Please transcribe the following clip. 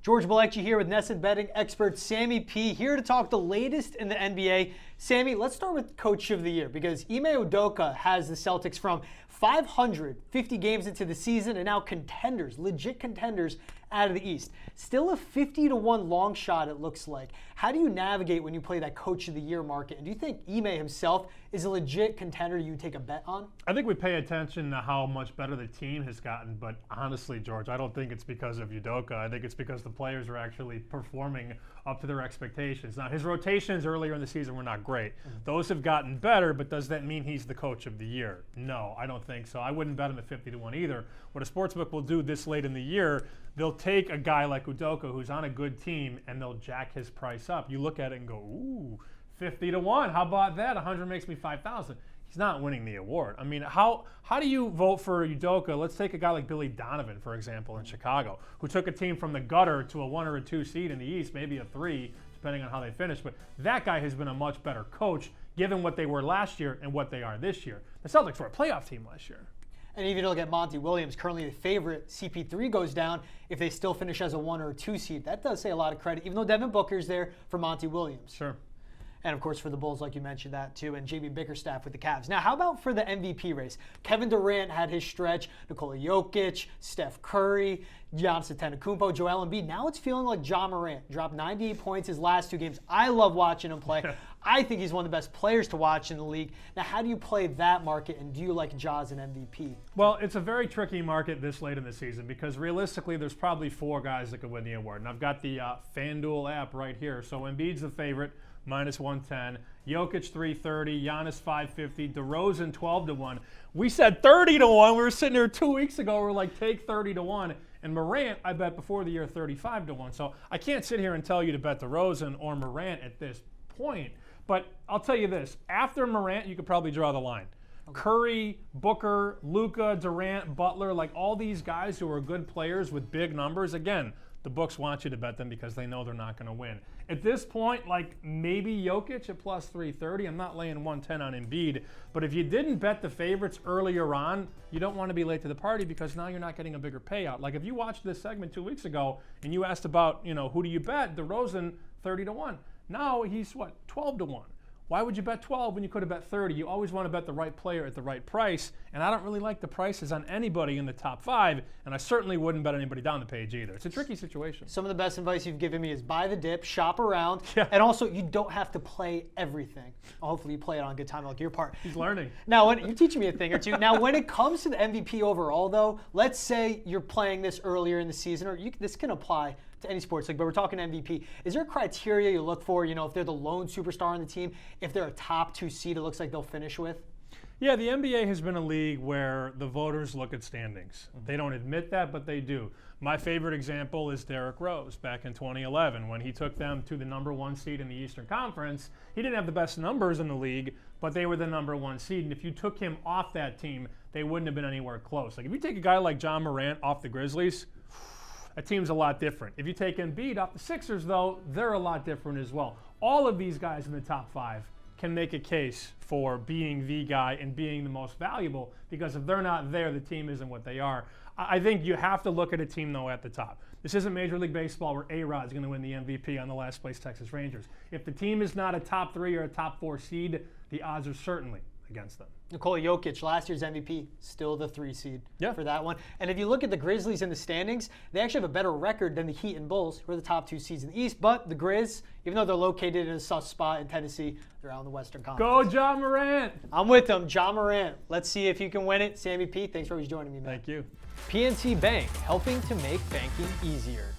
George Balecki here with Nesson betting expert Sammy P, here to talk the latest in the NBA. Sammy, let's start with Coach of the Year, because Ime Udoka has the Celtics from 550 games into the season and now contenders, legit contenders, out of the East. Still a 50-1 long shot, it looks like. How do you navigate when you play that Coach of the Year market? And do you think Ime himself is a legit contender you take a bet on? I think we pay attention to how much better the team has gotten, but honestly, George, I don't think it's because of Udoka. I think it's because the players are actually performing up to their expectations. Now, his rotations earlier in the season were not great. Those have gotten better, but does that mean he's the Coach of the Year? No, I don't think so. I wouldn't bet him at 50-1 either. What a sportsbook will do this late in the year, they'll take a guy like Udoka who's on a good team and they'll jack his price up. You look at it and go, ooh, 50-1. How about that? 100 makes me 5,000. He's not winning the award. I mean, how do you vote for Udoka? Let's take a guy like Billy Donovan, for example, in Chicago, who took a team from the gutter to a 1 or a 2 seed in the East, maybe a 3, depending on how they finish. But that guy has been a much better coach, given what they were last year and what they are this year. The Celtics were a playoff team last year. And even look at Monty Williams, currently the favorite. CP3 goes down if they still finish as a 1 or a 2 seed. That does say a lot of credit, even though Devin Booker's there for Monty Williams. Sure. And, of course, for the Bulls, like you mentioned that, too, and JB Bickerstaff with the Cavs. Now, how about for the MVP race? Kevin Durant had his stretch, Nikola Jokic, Steph Curry, Giannis Antetokounmpo, Joel Embiid. Now it's feeling like Ja Morant. Dropped 98 points his last 2 games. I love watching him play. I think he's one of the best players to watch in the league. Now, how do you play that market, and do you like Ja as an MVP? Well, it's a very tricky market this late in the season because realistically, there's probably 4 guys that could win the award. And I've got the FanDuel app right here. So Embiid's the favorite, minus 110. Jokic 330, Giannis 550, DeRozan 12-1. We said 30-1. We were sitting here 2 weeks ago. We're like, take 30-1. And Morant, I bet before the year 35-1. So I can't sit here and tell you to bet DeRozan or Morant at this point. But I'll tell you this: after Morant, you could probably draw the line. Okay. Curry, Booker, Luka, Durant, Butler, like all these guys who are good players with big numbers. Again, the books want you to bet them because they know they're not going to win. At this point, like maybe Jokic at plus 330. I'm not laying 110 on Embiid. But if you didn't bet the favorites earlier on, you don't want to be late to the party because now you're not getting a bigger payout. Like if you watched this segment 2 weeks ago and you asked about, who do you bet? DeRozan 30-1. Now he's what, 12-1. Why would you bet 12 when you could have bet 30? You always want to bet the right player at the right price, and I don't really like the prices on anybody in the top 5, and I certainly wouldn't bet anybody down the page either. It's a tricky situation. Some of the best advice you've given me is buy the dip, shop around, and also you don't have to play everything. Hopefully you play it on good time like your part. He's learning. Now, you're teaching me a thing or two. Now, when it comes to the MVP overall, though, let's say you're playing this earlier in the season, or this can apply to any sports league, but we're talking MVP. Is there a criteria you look for, if they're the lone superstar on the team, if they're a top 2 seed it looks like they'll finish with? Yeah, the NBA has been a league where the voters look at standings. They don't admit that, but they do. My favorite example is Derrick Rose back in 2011 when he took them to the number 1 seed in the Eastern Conference. He didn't have the best numbers in the league, but they were the number 1 seed, and if you took him off that team, they wouldn't have been anywhere close. Like if you take a guy like Ja Morant off the Grizzlies, that team's a lot different. If you take Embiid off the Sixers, though, they're a lot different as well. All of these guys in the top 5 can make a case for being the guy and being the most valuable because if they're not there, the team isn't what they are. I think you have to look at a team, though, at the top. This isn't Major League Baseball where A-Rod's going to win the MVP on the last place Texas Rangers. If the team is not a top 3 or a top 4 seed, the odds are certainly against them. Nikola Jokic, last year's MVP, still the 3 seed for that one. And if you look at the Grizzlies in the standings, they actually have a better record than the Heat and Bulls, who are the top 2 seeds in the East. But the Grizz, even though they're located in a soft spot in Tennessee, they're out in the Western Conference. Go Ja Morant! I'm with them, Ja Morant. Let's see if you can win it. Sammy P, thanks for always joining me, man. Thank you. PNC Bank, helping to make banking easier.